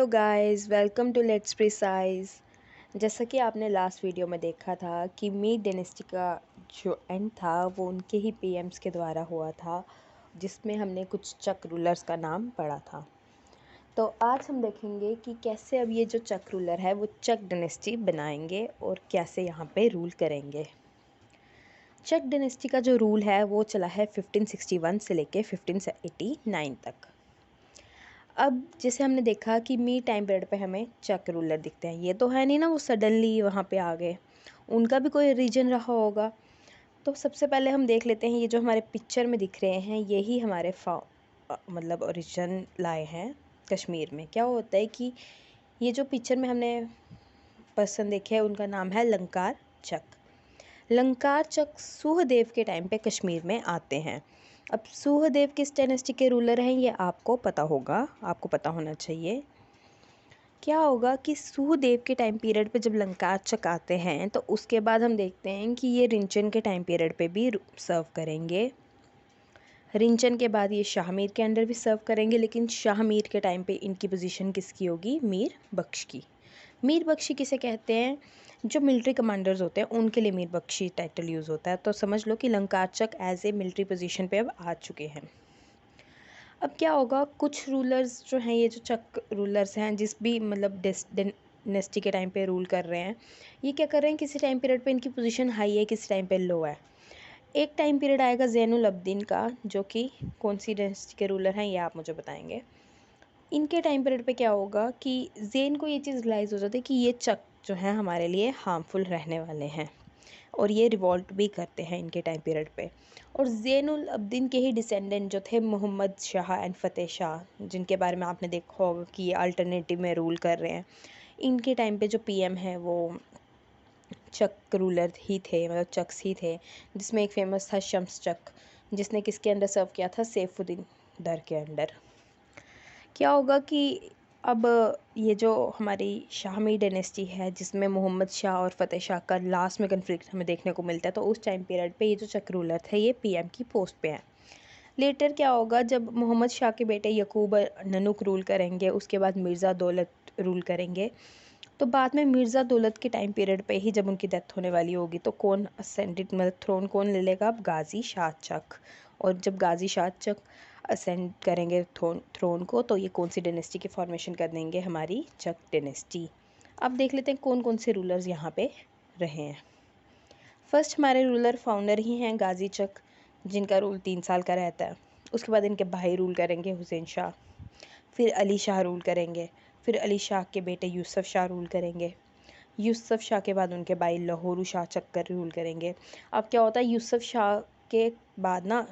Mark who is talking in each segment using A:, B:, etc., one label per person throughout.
A: Hello guys, welcome to let's precise. जैसा कि आपने लास्ट वीडियो में देखा था कि मीड डायनेस्टी का जो एंड था वो उनके ही पीएम्स के द्वारा हुआ था, जिसमें हमने कुछ चक रूलर्स का नाम पढ़ा था। तो आज हम देखेंगे कि कैसे अब ये जो चक रूलर है वो चक डायनेस्टी बनाएंगे और कैसे यहाँ पे रूल करेंगे। चक डायनेस्टी का जो रूल है वो चला है 1561 से लेके 1589 तक। अब जैसे हमने देखा कि मी टाइम पीरियड पे हमें चक रूलर दिखते हैं, ये तो है नहीं ना वो सडनली वहाँ पे आ गए, उनका भी कोई रीजन रहा होगा। तो सबसे पहले हम देख लेते हैं, ये जो हमारे पिक्चर में दिख रहे हैं यही हमारे मतलब ओरिजिन लाए हैं कश्मीर में। क्या होता है कि ये जो पिक्चर में हमने पर्सन देखे हैं उनका नाम है लंकार चक। लंकार चक सुहदेव के टाइम पे कश्मीर में आते हैं। अब सुहदेव किस डायनेस्टी के रूलर हैं ये आपको पता होगा, आपको पता होना चाहिए। क्या होगा कि सुहदेव के टाइम पीरियड पे जब लंकार चक आते हैं तो उसके बाद हम देखते हैं कि ये रिंचन के टाइम पीरियड पे भी सर्व करेंगे। रिंचन के बाद ये शाहमीर के अंडर भी सर्व करेंगे, लेकिन शाहमीर के टाइम पे इनकी पोजीशन किसकी होगी? मीर बख्श की। मीर बख्शी किसे कहते हैं? जो मिलिट्री कमांडर्स होते हैं उनके लिए मीर बख्शी टाइटल यूज़ होता है। तो समझ लो कि लंकार चक एज ए मिलिट्री पोजीशन पे अब आ चुके हैं। अब क्या होगा, कुछ रूलर्स जो हैं, ये जो चक रूलर्स हैं जिस भी मतलब डायनेस्टी के टाइम पे रूल कर रहे हैं, ये क्या कर रहे हैं, किसी टाइम पीरियड पे इनकी पोजीशन हाई है, किसी टाइम पे लो है। एक टाइम पीरियड आएगा ज़ैनुल अब्दीन का, जो कि कौन सी डायनेस्टी के रूलर हैं ये आप मुझे बताएंगे। इनके टाइम पीरियड पे क्या होगा कि ज़ैन को ये चीज़ रियलाइज़ हो जाती है कि ये चक जो है हमारे लिए हार्मफुल रहने वाले हैं, और ये रिवॉल्ट भी करते हैं इनके टाइम पीरियड पे। और ज़ैनुल अब्दीन के ही डिसेंडेंट जो थे मोहम्मद शाह एंड फ़तेह शाह, जिनके बारे में आपने देखा होगा कि ये अल्टरनेटिव में रूल कर रहे हैं, इनके टाइम पे जो पीएम है वो चक रूलर ही थे, मतलब चक्स ही थे, जिसमें एक फेमस था शम्स चक, जिसने किसके अंडर सर्व किया था? सैफुद्दीन दर के अंडर। क्या होगा कि अब ये जो हमारी शाहमी डायनेस्टी है जिसमें मोहम्मद शाह और फ़तेह शाह का लास्ट में कन्फ्लिक्ट हमें देखने को मिलता है, तो उस टाइम पीरियड पे ये जो चक रूलर थे ये पीएम की पोस्ट पे हैं। लेटर क्या होगा, जब मोहम्मद शाह के बेटे यकूब ननुक रूल करेंगे, उसके बाद मिर्ज़ा दौलत रूल करेंगे, तो बाद में मिर्ज़ा दौलत के टाइम पीरियड पे ही जब उनकी डेथ होने वाली होगी तो कौन असेंडेड, मतलब थ्रोन कौन ले लेगा? अब गाज़ी शाह चक। और जब गाज़ी शाह चक असेंड करेंगे थ्रोन को, तो ये कौन सी डायनेस्टी की फॉर्मेशन कर देंगे? हमारी चक डायनेस्टी। अब देख लेते हैं कौन कौन से रूलर्स यहाँ पे रहे हैं। फर्स्ट हमारे रूलर फाउंडर ही हैं गाज़ी चक, जिनका रूल 3 साल का रहता है। उसके बाद इनके भाई रूल करेंगे, हुसैन शाह। फिर अली शाह रूल करेंगे। फिर अली शाह के बेटे यूसुफ शाह रूल करेंगे। यूसुफ शाह के बाद उनके भाई लाहौरू शाह चक्कर रूल करेंगे। अब क्या होता है, यूसुफ शाह के बाद ना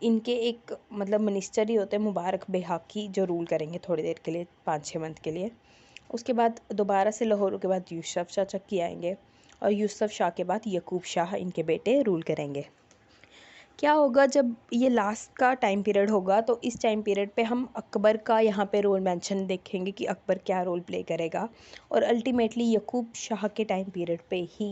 A: इनके एक मतलब मिनिस्टर ही होते हैं मुबारक बेहाकी, जो रूल करेंगे थोड़ी देर के लिए, 5-6 मंथ के लिए। उसके बाद दोबारा से लाहौरू के बाद यूसुफ शाह चक्की आएंगे, और यूसुफ शाह के बाद यकूब शाह इनके बेटे रूल करेंगे। क्या होगा, जब ये लास्ट का टाइम पीरियड होगा तो इस टाइम पीरियड पे हम अकबर का यहाँ पे रोल मेंशन देखेंगे कि अकबर क्या रोल प्ले करेगा, और अल्टीमेटली यकूब शाह के टाइम पीरियड पे ही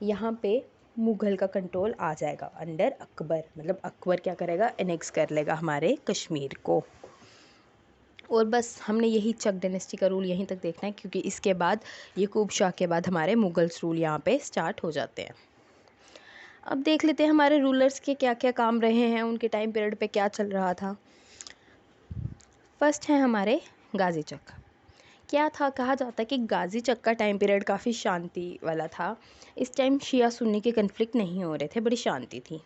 A: यहाँ पे मुग़ल का कंट्रोल आ जाएगा अंडर अकबर। मतलब अकबर क्या करेगा? एनेक्स कर लेगा हमारे कश्मीर को। और बस हमने यही चक डायनेस्टी का रूल यहीं तक देखना है, क्योंकि इसके बाद यकूब शाह के बाद हमारे मुग़ल्स रूल यहाँ पे स्टार्ट हो जाते हैं। अब देख लेते हैं हमारे रूलर्स के क्या क्या काम रहे हैं, उनके टाइम पीरियड पे क्या चल रहा था। फर्स्ट है हमारे गाज़ी चक। क्या था, कहा जाता है कि गाज़ी चक का टाइम पीरियड काफ़ी शांति वाला था। इस टाइम शिया सुन्नी के कन्फ्लिक्ट नहीं हो रहे थे, बड़ी शांति थी।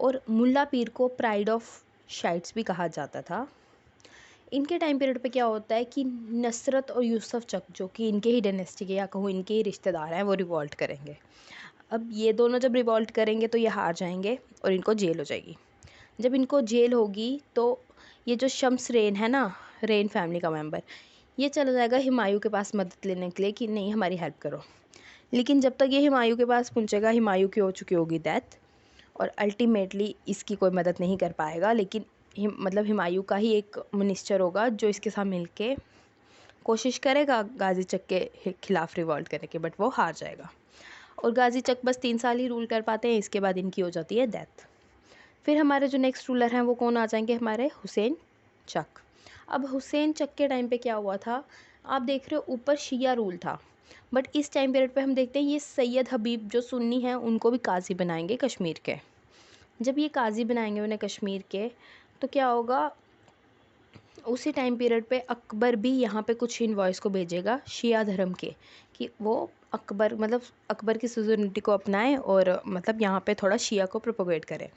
A: और मुल्ला पीर को प्राइड ऑफ शाइट्स भी कहा जाता था। इनके टाइम पीरियड पे क्या होता है कि नसरत और यूसुफ चक, जो कि इनके ही डायनेस्टी के या कहूँ इनके ही रिश्तेदार हैं, वो रिवॉल्ट करेंगे। अब ये दोनों जब रिवॉल्ट करेंगे तो ये हार जाएंगे और इनको जेल हो जाएगी। जब इनको जेल होगी तो ये जो शम्स रेन है ना, रेन फैमिली का मेंबर, ये चला जाएगा हुमायूं के पास मदद लेने के लिए कि नहीं हमारी हेल्प करो। लेकिन जब तक ये हुमायूं के पास पहुंचेगा, हुमायूं की हो चुकी होगी डेथ, और अल्टीमेटली इसकी कोई मदद नहीं कर पाएगा। लेकिन मतलब हुमायूं का ही एक मिनिस्टर होगा जो इसके साथ मिलके कोशिश करेगा गाज़ी चक के खिलाफ रिवॉल्ट करने की, बट वो हार जाएगा। और गाज़ी चक बस 3 साल ही रूल कर पाते हैं, इसके बाद इनकी हो जाती है डेथ। फिर हमारे जो नेक्स्ट रूलर हैं वो कौन आ जाएंगे? हमारे हुसैन चक। अब हुसैन चक के टाइम पे क्या हुआ था, आप देख रहे हो ऊपर शिया रूल था, बट इस टाइम पीरियड पे हम देखते हैं ये सैयद हबीब जो सुन्नी हैं उनको भी काजी बनाएंगे कश्मीर के। जब ये काजी बनाएंगे उन्हें कश्मीर के, तो क्या होगा, उसी टाइम पीरियड पे अकबर भी यहाँ पे कुछ इन्वॉइस को भेजेगा शिया धर्म के, कि वो अकबर मतलब अकबर की सुजर्निटी को अपनाएं और मतलब यहाँ पे थोड़ा शिया को प्रोपोगेट करें।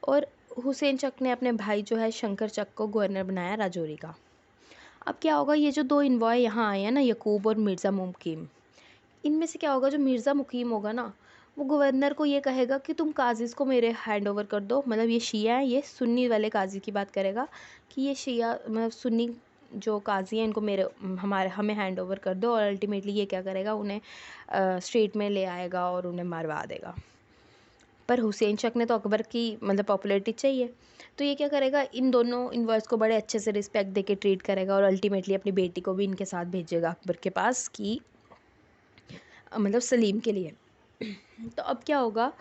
A: और हुसैन चक ने अपने भाई जो है शंकर चक को गवर्नर बनाया राजौरी का। अब क्या होगा, ये जो दो इन्वॉय यहाँ आए हैं ना, यकूब और मिर्ज़ा मुकीम, इनमें से क्या होगा, जो मिर्ज़ा मुकीम होगा ना, वो गवर्नर को ये कहेगा कि तुम काजिज़ को मेरे हैंड ओवर कर दो, मतलब ये शिया है, ये सुन्नी वाले काजी की बात करेगा कि ये शिया मतलब सुन्नी जो काजी हैं इनको मेरे हमें हैंड ओवर कर दो, और अल्टीमेटली ये क्या करेगा, उन्हें स्ट्रीट में ले आएगा और उन्हें मरवा देगा। पर हुसैन शक ने तो अकबर की मतलब पॉपुलैरिटी चाहिए, तो ये क्या करेगा, इन दोनों इन्वॉइस को बड़े अच्छे से रिस्पेक्ट दे के ट्रीट करेगा और अल्टीमेटली अपनी बेटी को भी इनके साथ भेजेगा अकबर के पास कि मतलब सलीम के लिए। तो अब क्या होगा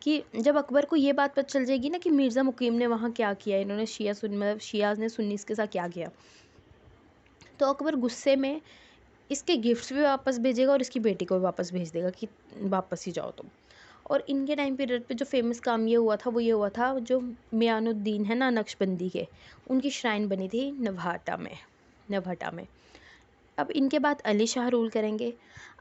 A: कि जब अकबर को ये बात पता चल जाएगी ना कि मिर्ज़ा मुकीम ने वहाँ क्या किया, इन्होंने शिया सुन मतलब शियाज़ ने सुन्नीस के साथ क्या किया, तो अकबर गुस्से में इसके गिफ्ट्स भी वापस भेजेगा और इसकी बेटी को भी वापस भेज देगा कि वापस ही जाओ तुम। और इनके टाइम पीरियड पे जो फेमस काम ये हुआ था वो ये हुआ था, जो मियानुद्दीन है ना नक्शबंदी के, उनकी श्राइन बनी थी नवहटा में। अब इनके बाद अली शाह रूल करेंगे।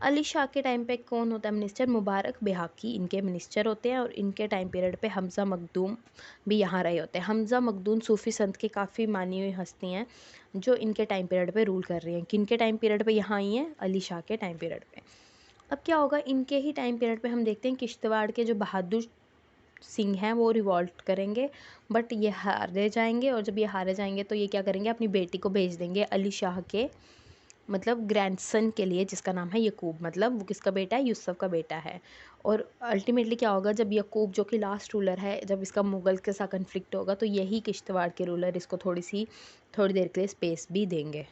A: अली शाह के टाइम पे कौन होता है मिनिस्टर, मुबारक बेहाकी इनके मिनिस्टर होते हैं, और इनके टाइम पीरियड पे हमज़ा मखदूम भी यहाँ रहे होते हैं। हमज़ा मखदूम सूफ़ी संत की काफ़ी मानी हुई हस्ती हैं जो इनके टाइम पीरियड पे रूल कर रही हैं। किनके टाइम पीरियड पे यहाँ आई हैं, अली शाह के टाइम पीरियड पे। अब क्या होगा, इनके ही टाइम पीरियड पे हम देखते हैं किश्तवाड़ के जो बहादुर सिंह हैं वो रिवॉल्ट करेंगे, बट ये हारे जाएंगे, और जब ये हारे जाएंगे तो ये क्या करेंगे, अपनी बेटी को भेज देंगे अली शाह के मतलब ग्रैंडसन के लिए, जिसका नाम है यकूब, मतलब वो किसका बेटा है, यूसुफ का बेटा है। और अल्टीमेटली क्या होगा, जब यकूब जो कि लास्ट रूलर है, जब इसका मुग़ल के साथ कन्फ्लिक्ट होगा तो यही किश्तवाड़ के रूलर इसको थोड़ी देर के लिए स्पेस भी देंगे।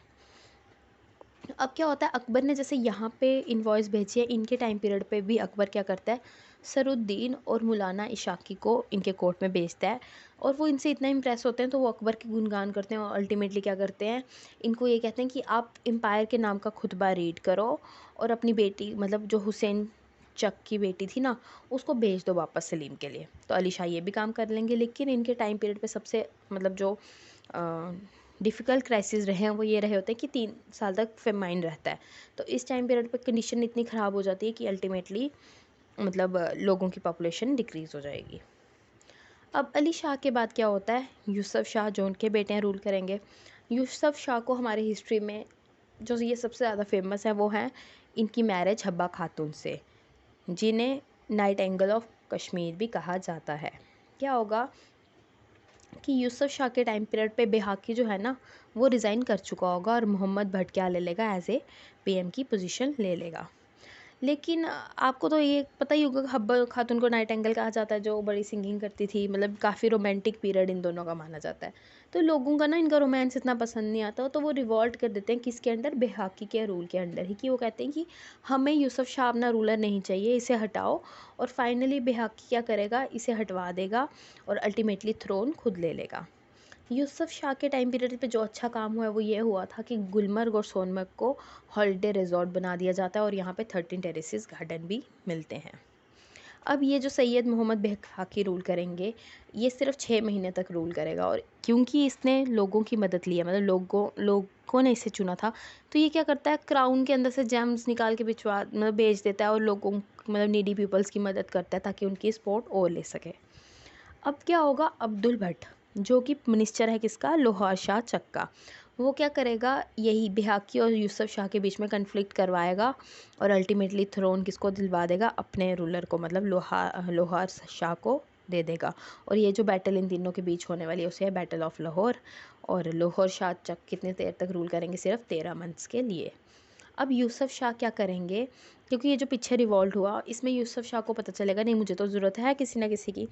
A: अब क्या होता है, अकबर ने जैसे यहाँ पे इन्वॉइस भेजी है, इनके टाइम पीरियड पे भी अकबर क्या करता है, सरुद्दीन और मौलाना इशाकी को इनके कोर्ट में भेजता है, और वो इनसे इतना इम्प्रेस होते हैं तो वो अकबर के गुणगान करते हैं, और अल्टीमेटली क्या करते हैं, इनको ये कहते हैं कि आप एम्पायर के नाम का खुतबा रीड करो और अपनी बेटी मतलब जो हुसैन चक की बेटी थी ना, उसको भेज दो वापस सलीम के लिए। तो अली शाह ये भी काम कर लेंगे, लेकिन इनके टाइम पीरियड पे सबसे मतलब जो डिफ़िकल्ट क्राइसिस रहे हैं वो ये रहे होते हैं कि 3 साल तक फेमाइन रहता है। तो इस टाइम पीरियड पे कंडीशन इतनी ख़राब हो जाती है कि अल्टीमेटली मतलब लोगों की पॉपुलेशन डिक्रीज़ हो जाएगी। अब अली शाह के बाद क्या होता है, यूसुफ शाह जो उनके बेटे हैं रूल करेंगे। यूसुफ शाह को हमारे हिस्ट्री में जो ये सबसे ज़्यादा फेमस है वो है इनकी मैरिज हब्बा खातून से, जिन्हें नाइट एंगल ऑफ कश्मीर भी कहा जाता है। क्या होगा कि यूसुफ शाह के टाइम पीरियड पे बेहाकी जो है ना वो रिज़ाइन कर चुका होगा, और मोहम्मद भट्ट क्या ले लेगा, एज ए पीएम की पोजीशन ले लेगा। लेकिन आपको तो ये पता ही होगा कि हब्बा खातून को नाइट एंगल कहा जाता है, जो बड़ी सिंगिंग करती थी, मतलब काफ़ी रोमांटिक पीरियड इन दोनों का माना जाता है। तो लोगों का ना इनका रोमांस इतना पसंद नहीं आता, तो वो रिवॉल्ट कर देते हैं किसके अंडर, बेहाकी के रूल के अंडर ही, कि वो कहते हैं कि हमें यूसुफ शाह अपना रूलर नहीं चाहिए, इसे हटाओ। और फाइनली बेहाकी क्या करेगा, इसे हटवा देगा और अल्टीमेटली थ्रोन खुद ले लेगा। यूसुफ शाह के टाइम पीरियड पे जो अच्छा काम हुआ है वो ये हुआ था कि गुलमर्ग और सोनमर्ग को हॉलिडे रिजॉर्ट बना दिया जाता है, और यहाँ पे 13 टेरेसेस गार्डन भी मिलते हैं। अब ये जो सैयद मोहम्मद बेहाकी रूल करेंगे, ये सिर्फ 6 महीने तक रूल करेगा, और क्योंकि इसने लोगों की मदद ली है, मतलब लोगों ने इसे चुना था, तो ये क्या करता है, क्राउन के अंदर से जेम्स निकाल के बिचवा मतलब बेच देता है, और लोगों मतलब नीडी पीपल्स की मदद करता है ताकि उनकी सपोर्ट और ले सके। अब क्या होगा, अब्दुल भट्ट जो कि मिनिस्टर है किसका, लोहार शाह चक्का, वो क्या करेगा, यही बेहाकी और यूसुफ शाह के बीच में कन्फ्लिक्ट करवाएगा, और अल्टीमेटली थ्रोन किसको दिलवा देगा, अपने रूलर को, मतलब लोहार शाह को दे देगा। और ये जो बैटल इन तीनों के बीच होने वाली है उसे है बैटल ऑफ लाहौर, और लाहौर शाह चक कितने देर तक रूल करेंगे, सिर्फ 13 मंथ्स के लिए। अब यूसुफ शाह क्या करेंगे, क्योंकि ये जो पीछे रिवॉल्ट हुआ इसमें यूसुफ शाह को पता चलेगा नहीं मुझे तो ज़रूरत है किसी ना किसी की,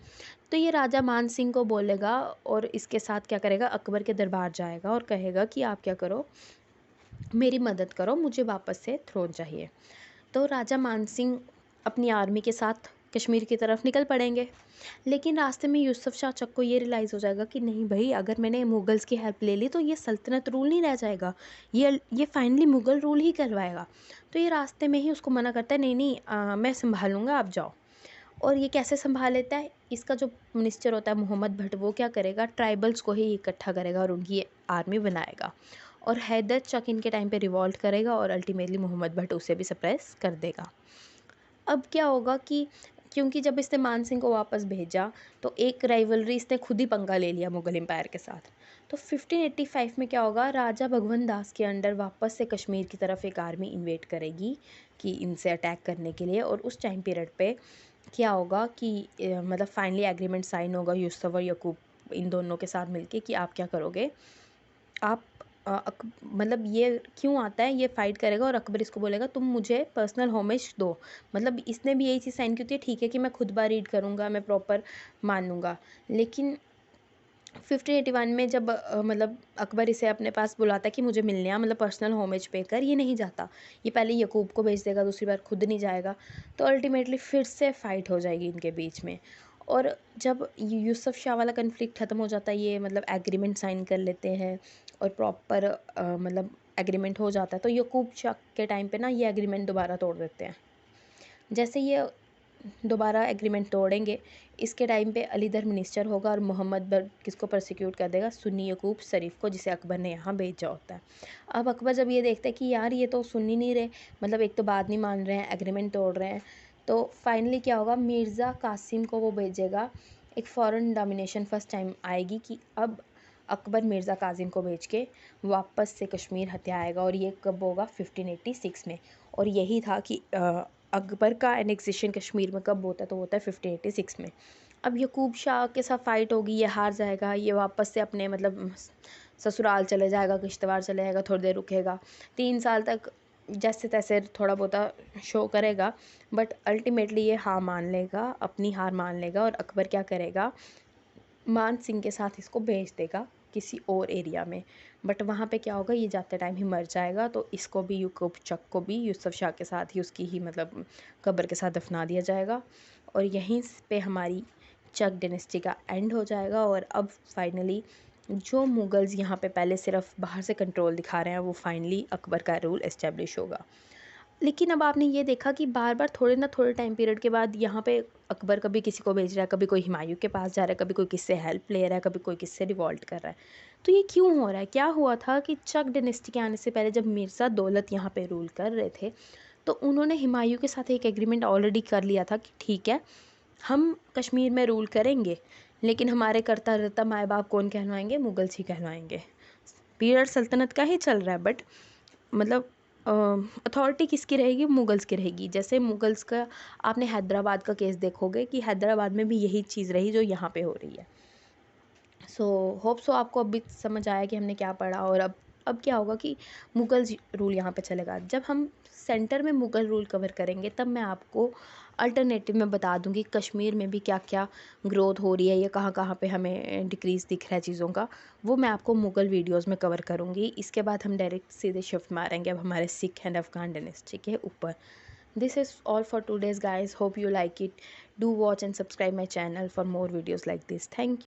A: तो ये राजा मान सिंह को बोलेगा, और इसके साथ क्या करेगा, अकबर के दरबार जाएगा और कहेगा कि आप क्या करो, मेरी मदद करो, मुझे वापस से थ्रोन चाहिए। तो राजा मान सिंह अपनी आर्मी के साथ कश्मीर की तरफ निकल पड़ेंगे। लेकिन रास्ते में यूसुफ शाह चक को ये रियलाइज़ हो जाएगा कि नहीं भाई, अगर मैंने मुगल्स की हेल्प ले ली तो ये सल्तनत रूल नहीं रह जाएगा, ये फाइनली मुग़ल रूल ही करवाएगा। तो ये रास्ते में ही उसको मना करता है, नहीं नहीं मैं संभालूँगा, आप जाओ। और ये कैसे संभाल लेता है, इसका जो मिनिस्टर होता है मोहम्मद भट्ट, वो क्या करेगा, ट्राइबल्स को ही इकट्ठा करेगा और उनकी आर्मी बनाएगा। और हैदर चक इनके टाइम पे रिवॉल्ट करेगा और अल्टीमेटली मोहम्मद भट्ट उसे भी सप्रेस कर देगा। अब क्या होगा कि क्योंकि जब इसने मान सिंह को वापस भेजा तो एक राइवलरी इसने खुद ही पंगा ले लिया मुग़ल एम्पायर के साथ। तो 1585 में क्या होगा, राजा भगवंत दास के अंडर वापस से कश्मीर की तरफ एक आर्मी इन्वेट करेगी कि इनसे अटैक करने के लिए। और उस टाइम पीरियड पे क्या होगा कि मतलब फाइनली एग्रीमेंट साइन होगा यूसुफ और यकूब इन दोनों के साथ मिलके कि आप क्या करोगे, आप मतलब ये क्यों आता है, ये फ़ाइट करेगा और अकबर इसको बोलेगा तुम मुझे पर्सनल होमेज दो। मतलब इसने भी यही चीज़ साइन की होती है, ठीक है कि मैं खुद रीड करूँगा, मैं प्रॉपर मान लूँगा। लेकिन 1581 में जब मतलब अकबर इसे अपने पास बुलाता है कि मुझे मिलने आ, मतलब पर्सनल होमेज पे कर, ये नहीं जाता। ये पहले यकूब को भेज देगा, दूसरी बार खुद नहीं जाएगा। तो अल्टीमेटली फिर से फ़ाइट हो जाएगी इनके बीच में। और जब यूसुफ शाह वाला कन्फ्लिक्ट ख़त्म हो जाता है, ये मतलब एग्रीमेंट साइन कर लेते हैं और प्रॉपर मतलब एग्रीमेंट हो जाता है, तो यकूब शाह के टाइम पे ना ये एग्रीमेंट दोबारा तोड़ देते हैं। जैसे ये दोबारा एग्रीमेंट तोड़ेंगे, इसके टाइम पे अलीदर मिनिस्टर होगा और मोहम्मद बट किसको प्रोसिक्यूट कर देगा, सुन्नी यकूब शरीफ को, जिसे अकबर ने यहाँ भेजा होता है। अब अकबर जब ये देखता है कि यार ये तो सुन ही नहीं रहे, मतलब एक तो बात नहीं मान रहे हैं, एग्रीमेंट तोड़ रहे हैं, तो फाइनली क्या होगा, मिर्ज़ा कासिम को वो भेजेगा। एक फॉरेन डोमिनेशन फर्स्ट टाइम आएगी कि अब अकबर मिर्ज़ा कासिम को भेज के वापस से कश्मीर हथियाएगा। और ये कब होगा, 1586 में। और यही था कि अकबर का एनेक्सेशन कश्मीर में कब होता है, तो होता है 1586 में। अब यकूब शाह के साथ फ़ाइट होगी, ये हार जाएगा, ये वापस से अपने मतलब ससुराल चले जाएगा, किश्तवाड़ चले जाएगा, थोड़ी देर रुकेगा, 3 साल तक जैसे तैसे थोड़ा बहुत शो करेगा। बट अल्टीमेटली ये हार मान लेगा, अपनी हार मान लेगा और अकबर क्या करेगा, मान सिंह के साथ इसको भेज देगा किसी और एरिया में। बट वहाँ पे क्या होगा, ये जाते टाइम ही मर जाएगा, तो इसको भी यकूब चक को भी यूसुफ शाह के साथ ही उसकी ही मतलब कब्र के साथ दफना दिया जाएगा। और यहीं पे हमारी चक डायनेस्टी का एंड हो जाएगा। और अब फाइनली जो मुगल्स यहाँ पे पहले सिर्फ बाहर से कंट्रोल दिखा रहे हैं, वो फाइनली अकबर का रूल इस्टेब्लिश होगा। लेकिन अब आपने ये देखा कि बार बार थोड़े ना थोड़े टाइम पीरियड के बाद यहाँ पे अकबर कभी किसी को भेज रहा है, कभी कोई हुमायूं के पास जा रहा है, कभी कोई किससे हेल्प ले रहा है, कभी कोई किससे रिवॉल्ट कर रहा है। तो ये क्यों हो रहा है, क्या हुआ था कि चक डायनेस्टी के आने से पहले जब मिर्ज़ा दौलत यहाँ पे रूल कर रहे थे, तो उन्होंने हुमायूं के साथ एक एग्रीमेंट ऑलरेडी कर लिया था कि ठीक है, हम कश्मीर में रूल करेंगे, लेकिन हमारे करता रहता माए बाप कौन कहलवाएंगे, मुगल्स ही कहलवाएंगे। पीरियड सल्तनत का ही चल रहा है, बट मतलब अथॉरिटी किसकी रहेगी, मुगल्स की रहेगी। जैसे मुगल्स का आपने हैदराबाद का केस देखोगे कि हैदराबाद में भी यही चीज़ रही जो यहाँ पे हो रही है। सो होप सो आपको अभी समझ आया कि हमने क्या पढ़ा। और अब क्या होगा कि मुगल्स रूल यहाँ पे चलेगा। जब हम सेंटर में मुग़ल रूल कवर करेंगे तब मैं आपको अल्टरनेटिव में बता दूँगी कश्मीर में भी क्या क्या ग्रोथ हो रही है या कहाँ कहाँ पे हमें डिक्रीज़ दिख रहा है चीज़ों का, वो मैं आपको मुग़ल वीडियोस में कवर करूँगी। इसके बाद हम डायरेक्ट सीधे शिफ्ट मारेंगे अब हमारे सिख एंड अफ़गान डायनेस्टी के ऊपर। This is all for today's guys, hope you like it, do watch and subscribe my channel for more videos like this. Thank you.